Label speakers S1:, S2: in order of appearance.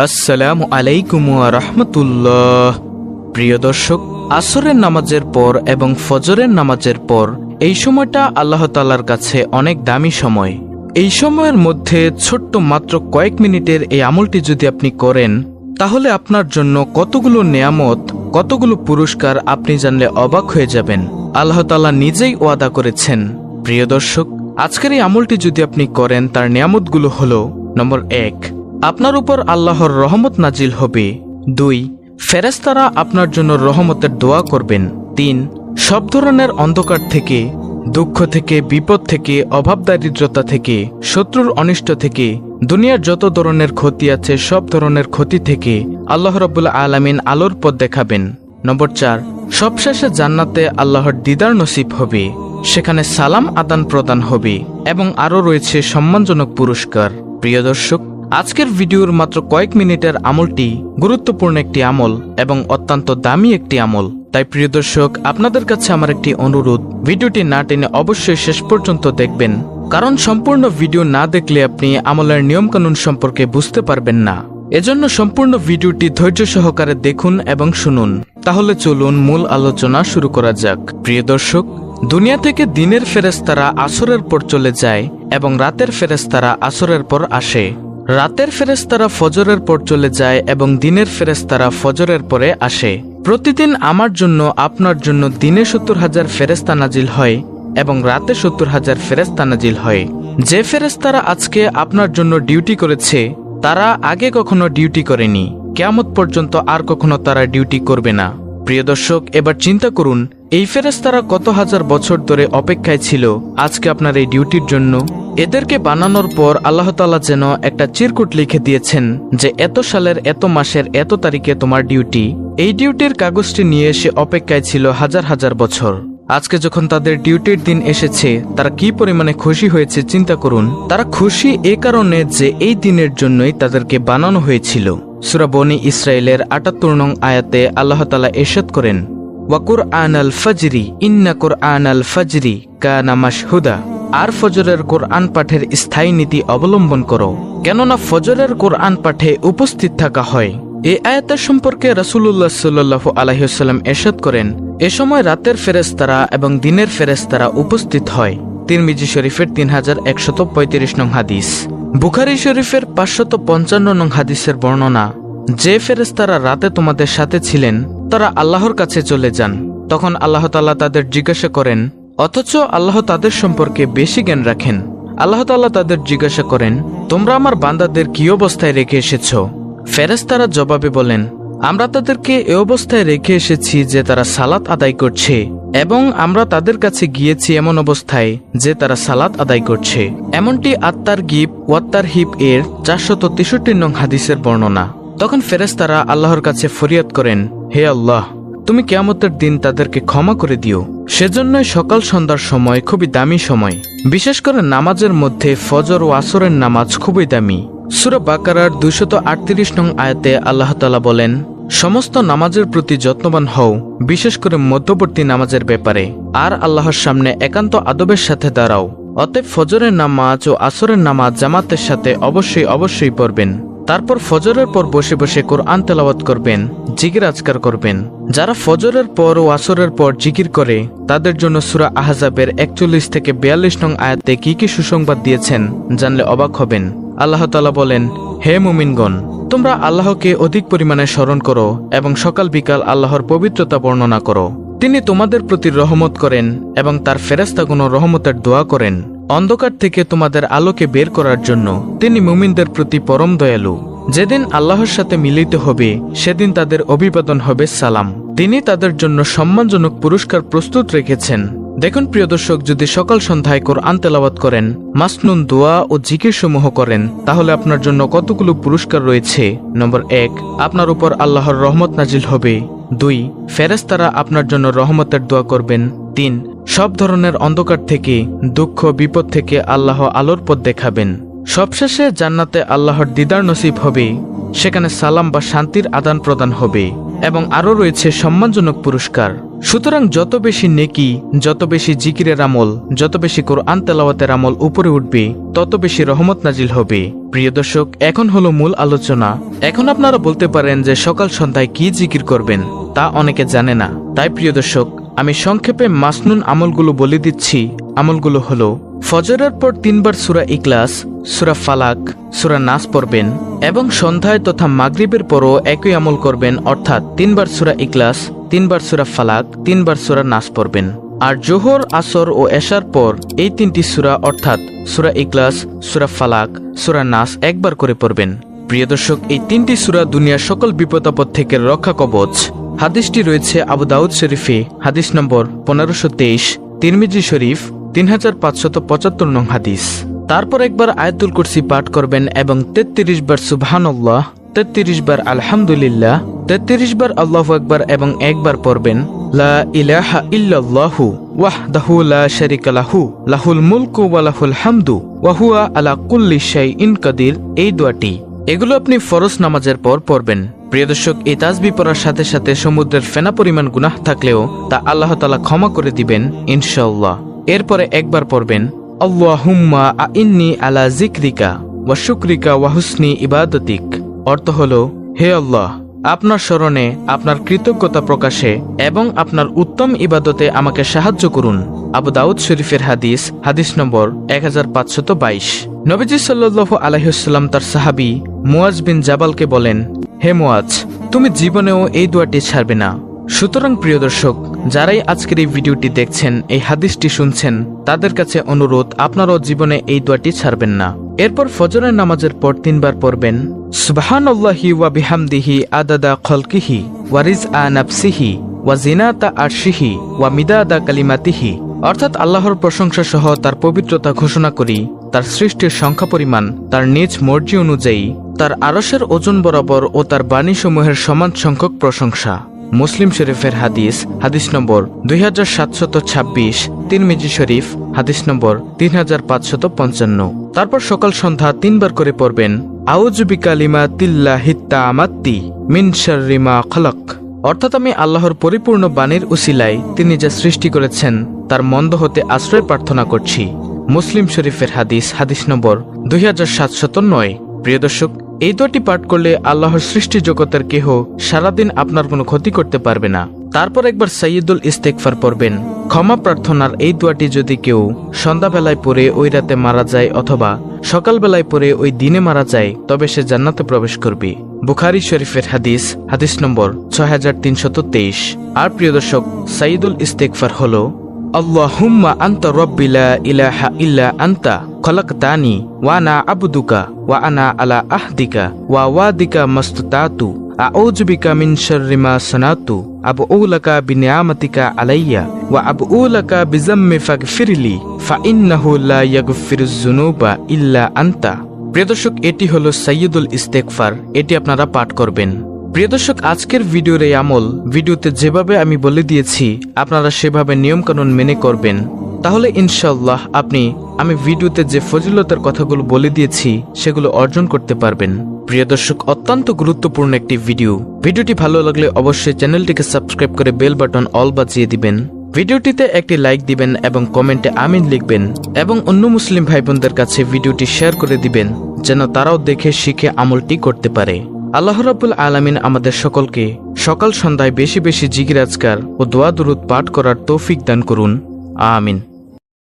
S1: আসসালামু আলাইকুম ওয়া রাহমাতুল্লাহ। প্রিয় দর্শক, আসরের নামাজের পর এবং ফজরের নামাজের পর এই সময়টা আল্লাহ তাআলার কাছে অনেক দামি সময়। এই সময়ের মধ্যে ছোট্ট মাত্র কয়েক মিনিটের এই আমলটি যদি আপনি করেন, তাহলে আপনার জন্য কতগুলো নেয়ামত, কতগুলো পুরস্কার আপনি জানলে অবাক হয়ে যাবেন। আল্লাহ তাআলা নিজেই ওয়াদা করেছেন। প্রিয় দর্শক, আজকের এই আমলটি যদি আপনি করেন, তার নেয়ামতগুলো হলো: নম্বর 1, আপনার উপর আল্লাহর রহমত নাজিল হবে। 2, ফেরেশতারা আপনার জন্য রহমতের দোয়া করবেন। 3, সব ধরনের অন্ধকার থেকে, দুঃখ থেকে, বিপদ থেকে, অভাব দারিদ্রতা থেকে, শত্রুর অনিষ্ট থেকে, দুনিয়ার যত ধরনের ক্ষতি আছে সব ধরনের ক্ষতি থেকে আল্লাহ রাব্বুল আলামিন আলোর পথ দেখাবেন। নম্বর 4, সবশেষে জান্নাতে আল্লাহর দিদার নসিব হবে, সেখানে সালাম আদান প্রদান হবে এবং আরও রয়েছে সম্মানজনক পুরস্কার। প্রিয় দর্শক, আজকের ভিডিওর মাত্র কয়েক মিনিটের আমলটি গুরুত্বপূর্ণ একটি আমল এবং অত্যন্ত দামি একটি আমল। তাই প্রিয় দর্শক, আপনাদের কাছে আমার একটি অনুরোধ, ভিডিওটি না টেনে অবশ্যই শেষ পর্যন্ত দেখবেন, কারণ সম্পূর্ণ ভিডিও না দেখলে আপনি আমলের নিয়মকানুন সম্পর্কে বুঝতে পারবেন না। এজন্য সম্পূর্ণ ভিডিওটি ধৈর্য সহকারে দেখুন এবং শুনুন। তাহলে চলুন মূল আলোচনা শুরু করা যাক। প্রিয় দর্শক, দুনিয়া থেকে দিনের ফেরেশতারা আসরের পর চলে যায় এবং রাতের ফেরেশতারা আসরের পর আসে। রাতের ফেরেশতারা ফজরের পর চলে যায় এবং দিনের ফেরেশতারা ফজরের পরে আসে। প্রতিদিন আমার জন্য, আপনার জন্য দিনে 70,000 ফেরেশতা নাজিল হয় এবং রাতে 70,000 ফেরেশতা নাজিল হয়। যে ফেরেশতারা আজকে আপনার জন্য ডিউটি করেছে, তারা আগে কখনো ডিউটি করেনি, কিয়ামত পর্যন্ত আর কখনো তারা ডিউটি করবে না। প্রিয় দর্শক, এবার চিন্তা করুন, এই ফেরেশতারা কত হাজার বছর ধরে অপেক্ষায় ছিল আজকে আপনার এই ডিউটির জন্য। এদেরকে বানানোর পর আল্লাহ তাআলা যেন একটা চিরকুট লিখে দিয়েছেন যে এত সালের এত মাসের এত তারিখে তোমার ডিউটি। এই ডিউটির কাগজটি নিয়ে এসে অপেক্ষায় ছিল হাজার হাজার বছর। আজকে যখন তাদের ডিউটির দিন এসেছে, তারা কি পরিমাণে খুশি হয়েছে চিন্তা করুন। তারা খুশি এ কারণে যে এই দিনের জন্যই তাদেরকে বানানো হয়েছিল। সূরা বনী ইসরাইলের ৭৮ নং আয়াতে আল্লাহ তাআলা ইরশাদ করেন, ওয়া কুরআনাল ফাজরি ইন্না কুরআনাল ফাজরি কানা মাশহুদা। আর ফজরের কোরআন পাঠের স্থায়ী নীতি অবলম্বন করো, কেননা ফজরের কোরআন পাঠে উপস্থিত থাকা হয়। এই আয়াতের সম্পর্কে রাসূলুল্লাহ সাল্লাল্লাহু আলাইহি ওয়াসাল্লাম ইরশাদ করেন, এ সময় রাতের ফেরেশতারা এবং দিনের ফেরেশতারা উপস্থিত হয়। তিরমিজি শরীফের 3135 নং হাদিস, বুখারী শরীফের 555 নং হাদিসের বর্ণনা, যে ফেরেশতারা রাতে তোমাদের সাথে ছিলেন তারা আল্লাহর কাছে চলে যান। তখন আল্লাহ তাআলা তাদের জিজ্ঞাসা করেন, অথচ আল্লাহ তাদের সম্পর্কে বেশি জ্ঞান রাখেন। আল্লাহ তাআলা তাদের জিজ্ঞাসা করেন, তোমরা আমার বান্দাদের কি অবস্থায় রেখে এসেছ? ফেরেশতারা জবাবে বলেন, আমরা তাদেরকে এ অবস্থায় রেখে এসেছি যে তারা সালাত আদায় করছে, এবং আমরা তাদের কাছে গিয়েছি এমন অবস্থায় যে তারা সালাত আদায় করছে। এমনটি আত-তারগীব ওয়াত তারহিব এর 463 নং হাদিসের বর্ণনা। তখন ফেরেশতারা আল্লাহর কাছে ফরিয়াদ করেন, হে আল্লাহ, তুমি কিয়ামতের দিন তাদেরকে ক্ষমা করে দিও। সেজন্যই সকাল সন্ধ্যার সময় খুবই দামি সময়। বিশেষ করে নামাজের মধ্যে ফজর ও আসরের নামাজ খুবই দামি। সূরা বাকারার 238 নং আয়াতে আল্লাহ তাআলা বলেন, সমস্ত নামাজের প্রতি যত্নবান হও, বিশেষ করে মধ্যবর্তী নামাজের ব্যাপারে, আর আল্লাহর সামনে একান্ত আদবের সাথে দাঁড়াও। অতএব ফজরের নামাজ ও আসরের নামাজ জামাতের সাথে অবশ্যই পড়বেন। তারপর ফজরের পর বসে বসে কোরআন তেলাওয়াত করবেন, জিকির আজকার করবেন। যারা ফজরের পর ও আসরের পর জিকির করে, তাদের জন্য সূরা আহজাবের 41 থেকে 42 নং আয়াতে কি কি সুসংবাদ দিয়েছেন জানলে অবাক হবেন। আল্লাহ তাআলা বলেন, হে মুমিনগণ, তোমরা আল্লাহকে অধিক পরিমাণে স্মরণ করো এবং সকাল বিকাল আল্লাহর পবিত্রতা বর্ণনা করো। তিনি তোমাদের প্রতি রহমত করেন এবং তার ফেরেশতাগণ রহমতের দোয়া করেন অন্ধকার থেকে তোমাদের আলোকে বের করার জন্য। তিনি মুমিনদের প্রতি পরম দয়ালু। যেদিন আল্লাহর সাথে মিলিত হবে সেদিন তাদের অভিবাদন হবে সালাম। তিনি তাদের জন্য সম্মানজনক পুরস্কার প্রস্তুত রেখেছেন। দেখুন প্রিয় দর্শক, যদি সকাল সন্ধ্যায় কোরআন তেলাওয়াত করেন, মাসনুন দোয়া ও জিকির সমূহ করেন, তাহলে আপনার জন্য কতগুলো পুরস্কার রয়েছে। নম্বর 1, আপনার উপর আল্লাহর রহমত নাজিল হবে। 2, ফেরেশতারা আপনার জন্য রহমতের দোয়া করবেন। 3, সব ধরনের অন্ধকার থেকে, দুঃখ বিপদ থেকে আল্লাহ আলোর পথ দেখাবেন। সবশেষে জান্নাতে আল্লাহর দিদার নসিব হবে, সেখানে সালাম বা শান্তির আদান প্রদান হবে এবং আরও রয়েছে সম্মানজনক পুরস্কার। সুতরাং যত বেশি নেকি, যত বেশি জিকিরের আমল, যত বেশি কোরআন তেলাওয়াতের আমল উপরে উঠবে, তত বেশি রহমত নাজিল হবে। প্রিয় দর্শক, এখন হলো মূল আলোচনা। এখন আপনারা বলতে পারেন যে সকাল সন্ধ্যায় কি জিকির করবেন, তা অনেকে জানে না। তাই প্রিয় দর্শক, আমি সংক্ষেপে মাসনুন আমলগুলো বলে দিচ্ছি। আমলগুলো হলো: ফজরের পর 3 বার সূরা ইখলাস, সূরা ফালাক, সূরা নাস পড়বেন এবং সন্ধ্যায় তথা মাগরিবের পরও একই আমল করবেন, অর্থাৎ 3 বার সূরা ইখলাস, 3 বার সূরা ফালাক, 3 বার সূরা নাস পড়বেন। আর জোহর, আসর ও এশার পর এই 3টি সূরা অর্থাৎ সূরা ইখলাস, সূরা ফালাক, সূরা নাস একবার করে পড়বেন। প্রিয় দর্শক, এই 3টি সূরা দুনিয়ার সকল বিপদাপদ থেকে রক্ষা কবচ। হাদিসটি রয়েছে আবু দাউদ শরীফে, হাদিস নম্বর 1523, তিরমিজি শরীফ 3575 নং হাদিস। তারপর একবার আয়াতুল কুরসি পাঠ করবেন এবং 33 বার সুবহানাল্লাহ, 33 বার আলহামদুলিল্লাহ, 33 বার আল্লাহু আকবার এবং একবার পড়বেন লা ইলাহা ইল্লাল্লাহু ওয়াহদাহু লা শারীকা লাহু লাহুল মুলকু ওয়া লাহুল হামদু ওয়া হুয়া আলা কুল্লি শাইইন কাদির। এই দোয়াটি এগুলো আপনি ফরজ নামাজের পর পড়বেন। প্রিয় দর্শক, এই তাসবিহ পড়ার সাথে সাথে সমুদ্রের ফেনা পরিমাণ গুনাহ থাকলেও তা আল্লাহ তাআলা ক্ষমা করে দিবেন ইনশাআল্লাহ। এরপরে একবার পড়বেন আল্লাহুম্মা আইন্নি আলা যিকরিকা ওয়া শুকরিকা ওয়া হুসনি ইবাদাতিক। অর্থ হলো, হে আল্লাহ, আপনার স্মরণে, আপনার কৃতজ্ঞতা প্রকাশে এবং আপনার উত্তম ইবাদতে আমাকে সাহায্য করুন। আবু দাউদ শরীফের হাদিস, হাদিস নম্বর 1522। নবীজি সাল্লাল্লাহু আলাইহি ওয়াসাল্লাম তার সাহাবী মুয়াজ বিন জাবালকে বলেন, হে মুয়াজ, তুমি জীবনেও এই দোয়াটি ছাড়বে না। সুতরাং প্রিয় দর্শক, যারাই আজকের এই ভিডিওটি দেখছেন, এই হাদিসটি শুনছেন, তাদের কাছে অনুরোধ, আপনারাও জীবনে এই দোয়াটি ছাড়বেন না। এরপর ফজরের নামাজের পর 3 বার পড়বেন সুবহানাল্লাহি ওয়া বিহামদিহি আদাদা খলকিহি ওয়া রিজআ নাফসিহি ওয়া জিনাতা আরশিহি ওয়া মিদাদা কালিমাতিহি। অর্থাৎ আল্লাহর প্রশংসা সহ তার পবিত্রতা ঘোষণা করি, তার সৃষ্টির সংখ্যা পরিমাণ, তার নিজ মর্জি অনুযায়ী, তার আরশের ওজন বরাবর ও তার বাণীসমূহের সমান সংখ্যক প্রশংসা। মুসলিম শরীফের হাদিস, হাদিস নম্বর 2726, তিরমিজি শরীফ, হাদিস নম্বর 3555। তারপর সকাল সন্ধ্যা 3 বার করে পড়বেন আউযু বিকালিমাতিল্লাহিত তামাত্তি মিন শাররি মা খালাক। অর্থাৎ আমি আল্লাহর পরিপূর্ণ বাণীর উসিলায় তিনি যা সৃষ্টি করেছেন তার মন্দ হতে আশ্রয় প্রার্থনা করছি। মুসলিম শরীফের হাদিস, হাদিস নম্বর 2709। প্রিয় দর্শক, এই দোয়াটি পাঠ করলে আল্লাহর সৃষ্টি জগতের কেহ সারাদিন আপনার কোনো ক্ষতি করতে পারবে না। তারপর একবার সাইয়্যিদুল ইস্তেগফার পড়বেন। ক্ষমা প্রার্থনার এই দোয়াটি যদি কেউ সন্ধ্যাবেলায় পড়ে ওই রাতে মারা যায় অথবা সকালবেলায় পড়ে ওই দিনে মারা যায়, তবে সে জান্নাতে প্রবেশ করবে। বুখারী শরীফের হাদিস, হাদিস নম্বর 6323। আর প্রিয় দর্শক, সাইয়্যিদুল ইস্তেগফার হলো আল্লাহুম্মা আনতা রাব্বি লা ইলাহা ইল্লা আনতা খলাকতানি ওয়া আনা আবদুকা ওয়া আনা আলা আহদিকা ওয়া ওয়াদিকা মাসতাতু আউযু বিকা মিন শাররি মা সানাতু আবউ লাকা বিনিআমাতিকা আলাইয়া ওয়া আবউ লাকা বিযাম্মি ফাগফিরলি ফাইন্নাহু লা ইয়াগফিরুয যুনুবা ইল্লা আনতা। প্রিয় দর্শক, এটি হলো সাইয়্যিদুল ইস্তেগফার। এটি আপনারা পাঠ করবেন। প্রিয় দর্শক, আজকের ভিডিওর এই আমল ভিডিওতে যেভাবে আমি বলে দিয়েছি আপনারা সেভাবে নিয়মকানুন মেনে করবেন, তাহলে ইনশাআল্লাহ আপনি আমি ভিডিওতে যে ফজিলতের কথাগুলো বলে দিয়েছি সেগুলো অর্জন করতে পারবেন। প্রিয় দর্শক, অত্যন্ত গুরুত্বপূর্ণ একটি ভিডিওটি ভালো লাগলে অবশ্যই চ্যানেলটিকে সাবস্ক্রাইব করে বেল বাটন অল বাজিয়ে দিবেন। ভিডিওটিতে একটি লাইক দিবেন এবং কমেন্টে আমিন লিখবেন এবং অন্য মুসলিম ভাই বোনদের কাছে ভিডিওটি শেয়ার করে দিবেন যেন তারাও দেখে শিখে আমলটি করতে পারে। আল্লাহ রাব্বুল আলামিন আমাদের সকলকে সকাল সন্ধ্যায় বেশি বেশি জিকির আজকার ও দোয়া দুরূদ পাঠ করার তৌফিক দান করুন। আমিন।